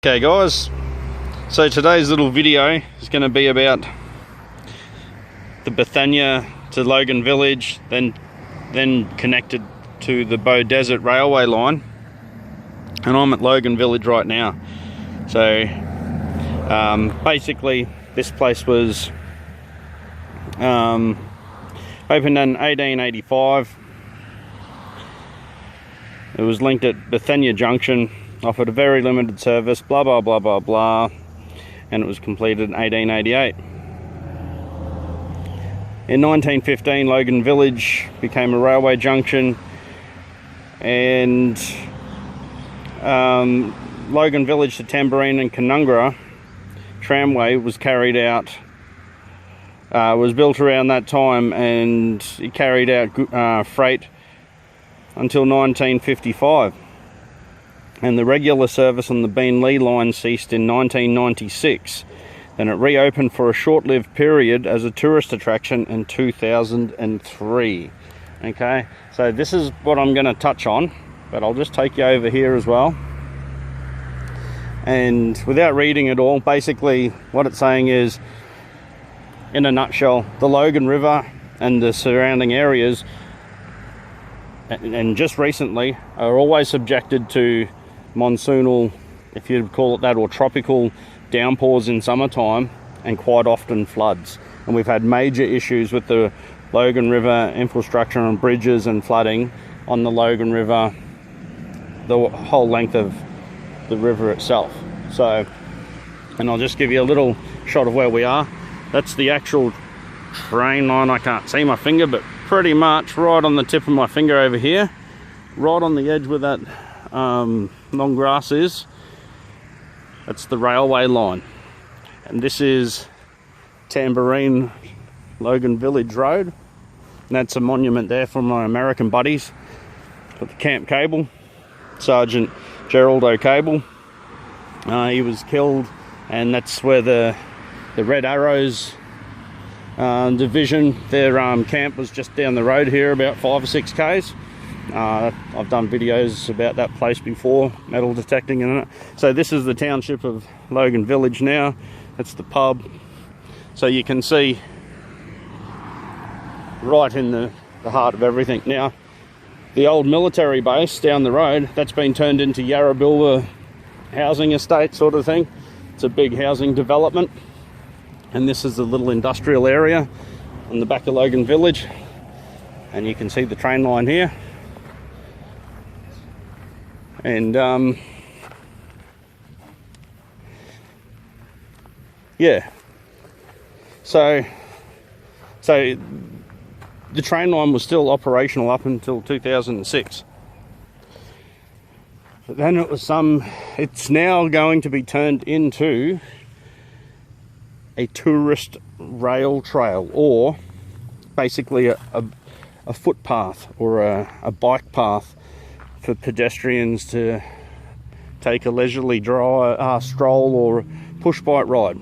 Okay guys, so today's little video is going to be about the Bethania to Logan Village, then connected to the Beaudesert railway line, and I'm at Logan Village right now. So basically this place was opened in 1885. It was linked at Bethania Junction, offered a very limited service, blah blah blah blah blah, and it was completed in 1888. In 1915, Logan Village became a railway junction, and Logan Village to Tamborine and Canungra tramway was carried out, was built around that time, and it carried out freight until 1955. And the regular service on the Beenleigh line ceased in 1996. Then it reopened for a short-lived period as a tourist attraction in 2003. Okay, so this is what I'm going to touch on, but I'll just take you over here as well. And without reading it all, basically what it's saying is, in a nutshell, the Logan River and the surrounding areas, and just recently, are always subjected to monsoonal, if you'd call it that, or tropical downpours in summertime, and quite often floods. And we've had major issues with the Logan River infrastructure and bridges and flooding on the Logan River, the whole length of the river itself. So, and I'll just give you a little shot of where we are. That's the actual train line. I can't see my finger, but pretty much right on the tip of my finger over here, right on the edge where that long grass is, that's the railway line. And this is Tamborine Logan Village Road, and that's a monument there from my American buddies. Got the Camp Cable, Sergeant Gerald O'Cable. He was killed, and that's where the Red Arrows division, their camp was just down the road here, about 5 or 6 k's. I've done videos about that place before, metal detecting in it. So this is the township of Logan Village now. That's the pub. So you can see right in the heart of everything. Now, the old military base down the road, that's been turned into Yarrabilba housing estate sort of thing. It's a big housing development. And this is the little industrial area on the back of Logan Village. And you can see the train line here. And yeah, so the train line was still operational up until 2006. But then it was it's now going to be turned into a tourist rail trail, or basically a footpath or a bike path for pedestrians to take a leisurely stroll or push bike ride.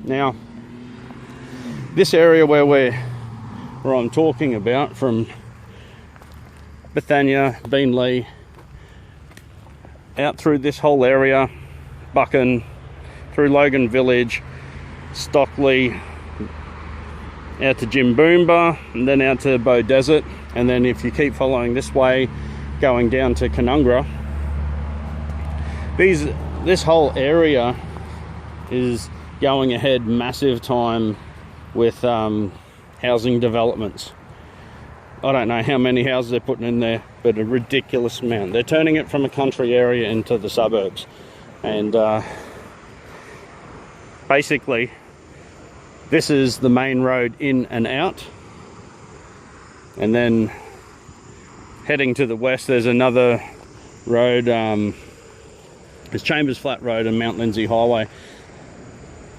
Now, this area where I'm talking about, from Bethania, Beenleigh, out through this whole area, Buchan, through Logan Village, Stockley, out to Jimboomba, and then out to Beaudesert, and then if you keep following this way, going down to Canungra, this whole area is going ahead massive time with housing developments. I don't know how many houses they're putting in there, but a ridiculous amount. They're turning it from a country area into the suburbs. And basically, this is the main road in and out. And then heading to the west, there's another road. It's Chambers Flat Road and Mount Lindesay Highway.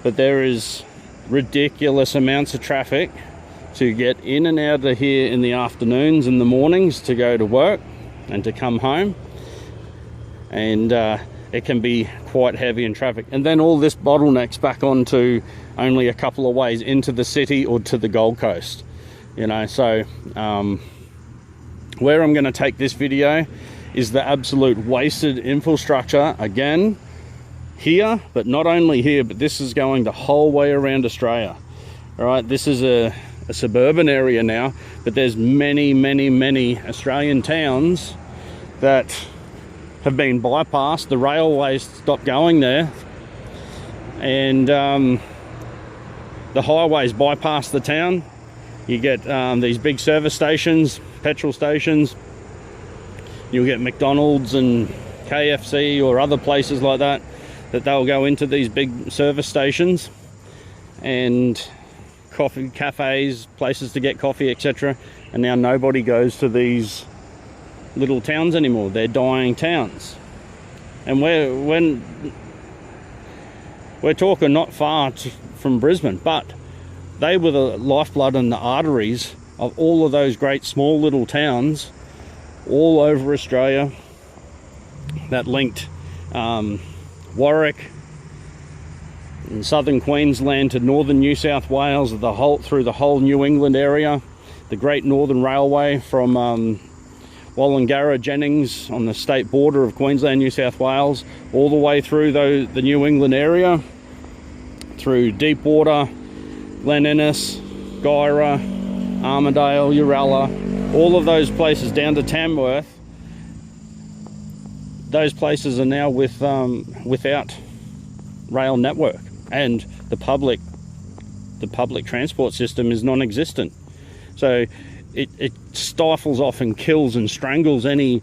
But there is ridiculous amounts of traffic to get in and out of here in the afternoons and the mornings to go to work and to come home. And it can be quite heavy in traffic. And then all this bottlenecks back onto only a couple of ways into the city or to the Gold Coast. You know, so where I'm going to take this video is the absolute wasted infrastructure again here, but not only here, but this is going the whole way around Australia. All right, this is a suburban area now, but there's many Australian towns that have been bypassed. The railways stopped going there, and the highways bypass the town. You get these big service stations, petrol stations. You'll get McDonald's and KFC or other places like that they'll go into these big service stations, and coffee cafes, places to get coffee, etc. And now nobody goes to these little towns anymore. They're dying towns. And we're talking not far from Brisbane, but they were the lifeblood and the arteries of all of those great small little towns all over Australia that linked Warwick and southern Queensland to northern New South Wales, through the whole New England area. The Great Northern Railway from Wallangarra, Jennings on the state border of Queensland, New South Wales, all the way through the New England area, through Deepwater, Glen Innes, Guyra, Armidale, Uralla, all of those places down to Tamworth. Those places are now without rail network, and the public transport system is non-existent. So it stifles off and kills and strangles any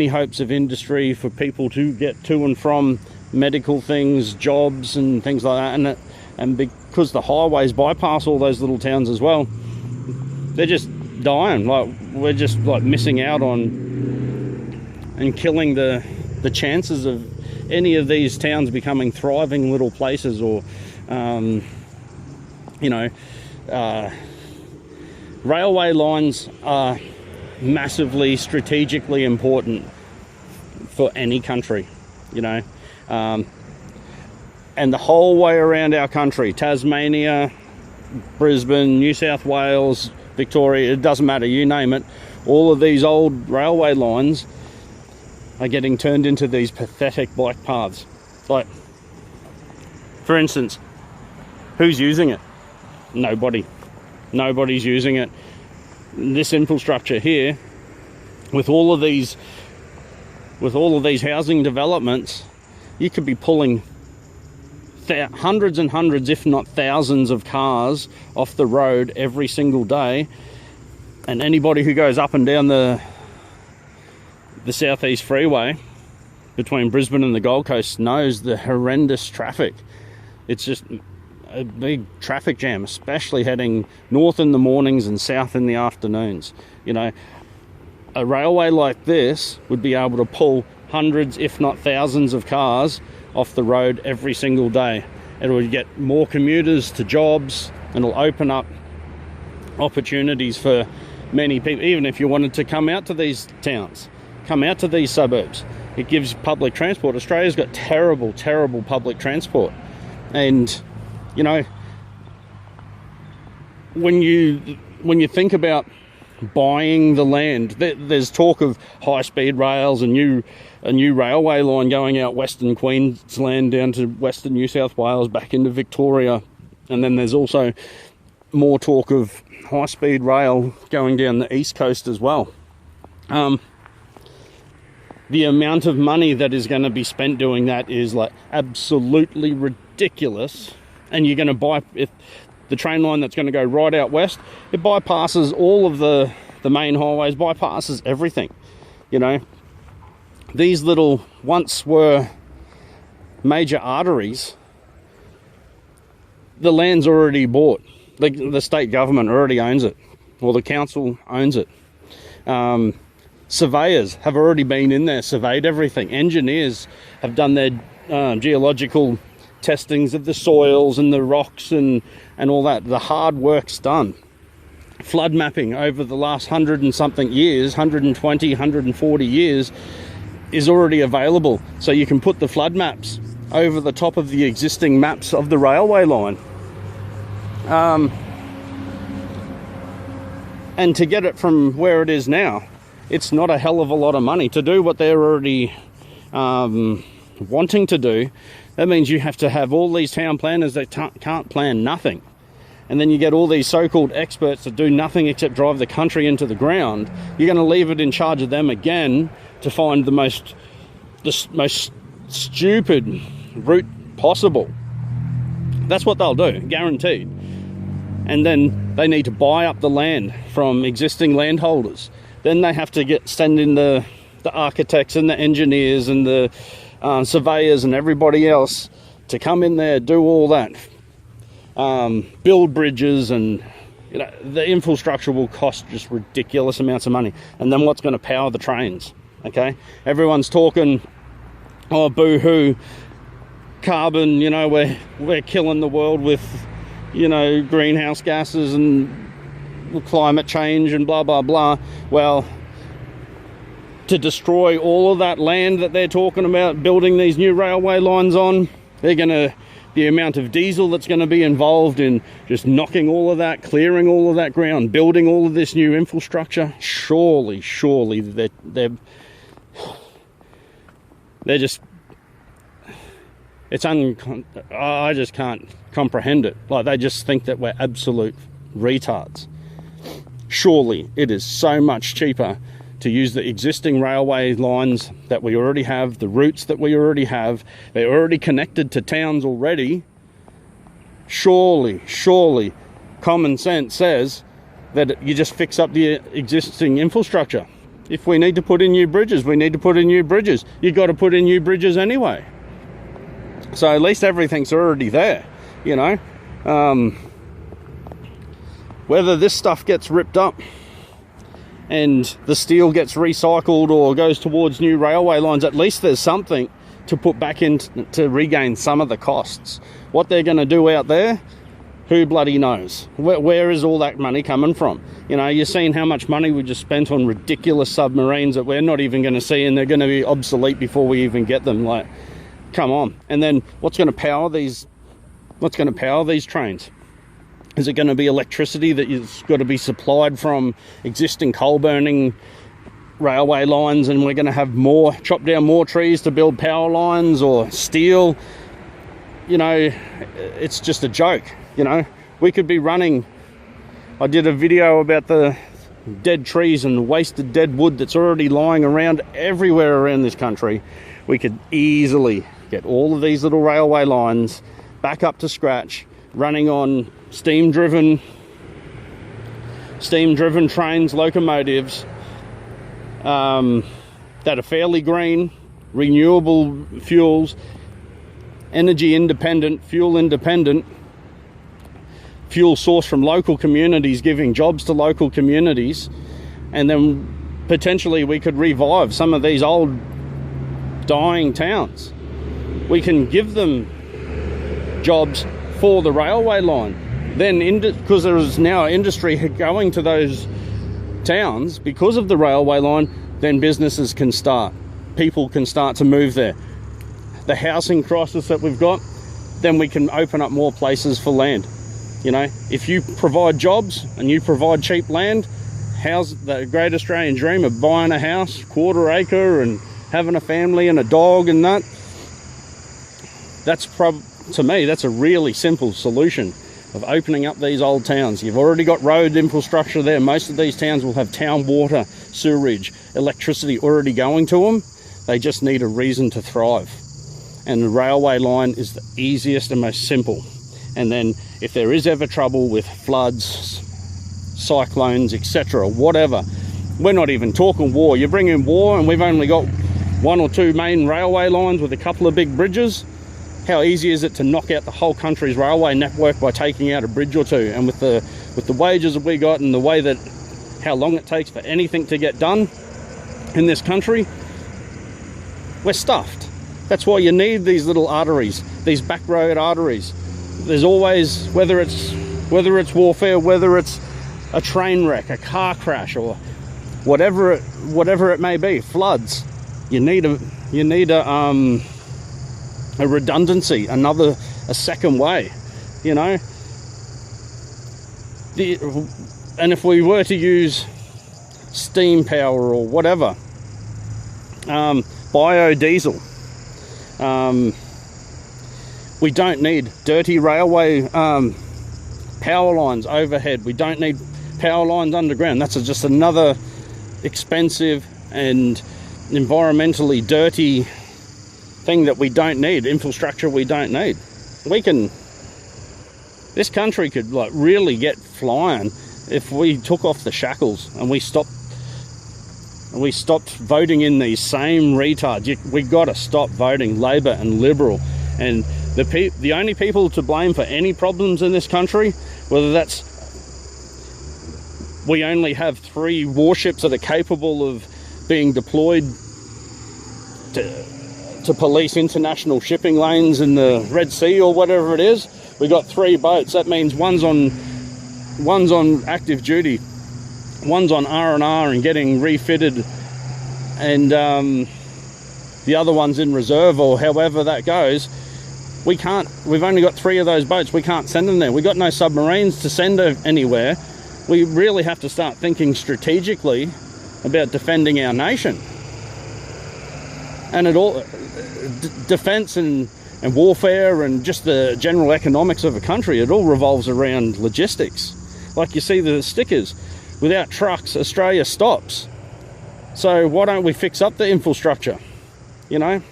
hopes of industry for people to get to and from medical things, jobs and things like that. And because the highways bypass all those little towns as well, they're just dying. Like, we're just like missing out on and killing the chances of any of these towns becoming thriving little places, or railway lines are massively strategically important for any country, and the whole way around our country, Tasmania, Brisbane, New South Wales, Victoria, it doesn't matter, you name it, all of these old railway lines are getting turned into these pathetic bike paths. Like, for instance, who's using it? Nobody. Nobody's using it. This infrastructure here, with all of these housing developments, you could be pulling hundreds and hundreds, if not thousands, of cars off the road every single day. And anybody who goes up and down the Southeast Freeway between Brisbane and the Gold Coast knows the horrendous traffic. It's just a big traffic jam, especially heading north in the mornings and south in the afternoons. A railway like this would be able to pull hundreds, if not thousands, of cars off the road every single day. It would get more commuters to jobs, and it'll open up opportunities for many people. Even if you wanted to come out to these towns, come out to these suburbs, it gives public transport. Australia's got terrible public transport. And when you think about buying the land, there's talk of high-speed rails and a new railway line going out Western Queensland down to Western New South Wales back into Victoria, and then there's also more talk of high-speed rail going down the east coast as well. The amount of money that is going to be spent doing that is like absolutely ridiculous. And you're going to buy, if the train line that's going to go right out west, it bypasses all of the main highways, bypasses everything. These little, once were major arteries, the land's already bought. The state government already owns it, or the council owns it. Surveyors have already been in there, surveyed everything. Engineers have done their geological testings of the soils and the rocks and all that. The hard work's done. Flood mapping over the last 100 and something years, 120, 140 years, is already available. So you can put the flood maps over the top of the existing maps of the railway line. And to get it from where it is now, it's not a hell of a lot of money to do what they're already wanting to do. That means you have to have all these town planners that can't plan nothing. And then you get all these so-called experts that do nothing except drive the country into the ground. You're going to leave it in charge of them again to find the most stupid route possible. That's what they'll do, guaranteed. And then they need to buy up the land from existing landholders. Then they have to send in the architects and the engineers and the surveyors and everybody else to come in there, do all that. Build bridges, and the infrastructure will cost just ridiculous amounts of money. And then what's going to power the trains? Okay, everyone's talking, oh boo-hoo, carbon, we're killing the world with greenhouse gases and climate change and blah blah blah. Well, to destroy all of that land that they're talking about building these new railway lines on, the amount of diesel that's going to be involved in just knocking all of that, clearing all of that ground, building all of this new infrastructure, surely they're just, I just can't comprehend it. Like, they just think that we're absolute retards. Surely it is so much cheaper to use the existing railway lines that we already have, the routes that we already have. They're already connected to towns already. Surely common sense says that you just fix up the existing infrastructure. If we need to put in new bridges, we need to put in new bridges. You've got to put in new bridges anyway. So at least everything's already there, whether this stuff gets ripped up and the steel gets recycled or goes towards new railway lines, at least there's something to put back in to regain some of the costs. What they're going to do out there, who bloody knows? Where is all that money coming from? You're seeing how much money we just spent on ridiculous submarines that we're not even going to see, and they're going to be obsolete before we even get them. Like, come on. And then what's going to power these trains? Is it going to be electricity that is got to be supplied from existing coal burning railway lines, and we're going to have chop down more trees to build power lines, or steel? It's just a joke. We could be running. I did a video about the dead trees and the wasted dead wood that's already lying around everywhere around this country. We could easily get all of these little railway lines back up to scratch, running on steam driven trains, locomotives that are fairly green, renewable fuels, energy independent, fuel independent, fuel sourced from local communities, giving jobs to local communities. And then potentially we could revive some of these old dying towns. We can give them jobs for the railway line. Then, because there is now industry going to those towns because of the railway line, then businesses can start. People can start to move there. The housing crisis that we've got, then we can open up more places for land. If you provide jobs and you provide cheap land, how's the great Australian dream of buying a house, quarter acre, and having a family and a dog and that? To me, that's a really simple solution of opening up these old towns. You've already got road infrastructure there. Most of these towns will have town water, sewerage, electricity already going to them. They just need a reason to thrive. And the railway line is the easiest and most simple. And then if there is ever trouble with floods, cyclones, etc., whatever, we're not even talking war. You bring in war and we've only got 1 or 2 main railway lines with a couple of big bridges. How easy is it to knock out the whole country's railway network by taking out a bridge or two? And with the wages that we got and the way that how long it takes for anything to get done in this country, we're stuffed. That's why you need these little arteries, these back road arteries. There's always, whether it's warfare, whether it's a train wreck, a car crash, or whatever it may be, floods. You need a redundancy, a second way, and if we were to use steam power or biodiesel, We don't need dirty railway power lines overhead. We don't need power lines underground. That's just another expensive and environmentally dirty thing that we don't need, infrastructure we don't need. This country could like really get flying if we took off the shackles and we stopped voting in these same retards. We got to stop voting Labor and Liberal. And the only people to blame for any problems in this country, whether that's we only have 3 warships that are capable of being deployed to police international shipping lanes in the Red Sea or whatever it is. We got 3 boats. That means one's on active duty, one's on R&R and getting refitted, and the other one's in reserve, or however that goes. We've only got 3 of those boats. We can't send them there. We've got no submarines to send anywhere. We really have to start thinking strategically about defending our nation. And defense and warfare and just the general economics of a country, it all revolves around logistics. Like you see the stickers, without trucks, Australia stops. So why don't we fix up the infrastructure? You know,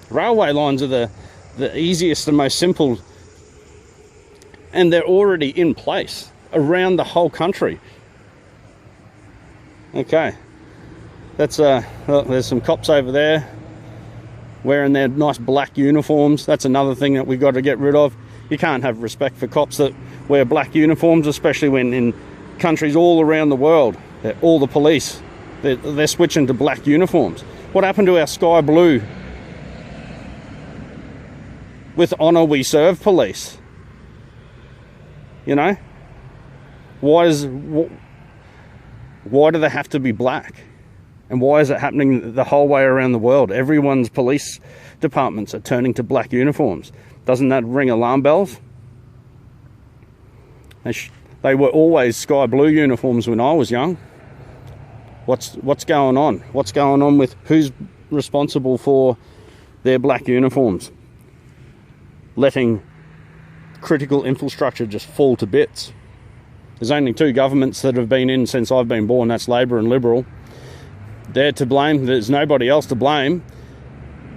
railway lines are the easiest and most simple, and they're already in place around the whole country. Okay, that's well, there's some cops over there wearing their nice black uniforms. That's another thing that we've got to get rid of. You can't have respect for cops that wear black uniforms, especially when in countries all around the world, all the police, they're switching to black uniforms. What happened to our sky blue with honour we serve police? You know, why do they have to be black? And why is it happening the whole way around the world? Everyone's police departments are turning to black uniforms. Doesn't that ring alarm bells? They were always sky blue uniforms when I was young. What's going on? What's going on with who's responsible for their black uniforms? Letting critical infrastructure just fall to bits. There's only 2 governments that have been in since I've been born. That's Labor and Liberal. They're to blame. There's nobody else to blame,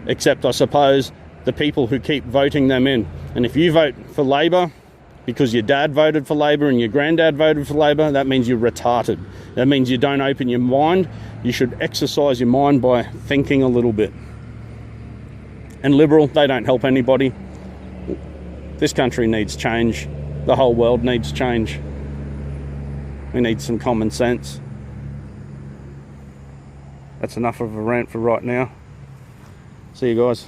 except, I suppose, the people who keep voting them in. And if you vote for Labor because your dad voted for Labor and your granddad voted for Labor, that means you're retarded. That means you don't open your mind. You should exercise your mind by thinking a little bit. And Liberal, they don't help anybody. This country needs change. The whole world needs change. We need some common sense. That's enough of a rant for right now. See you guys.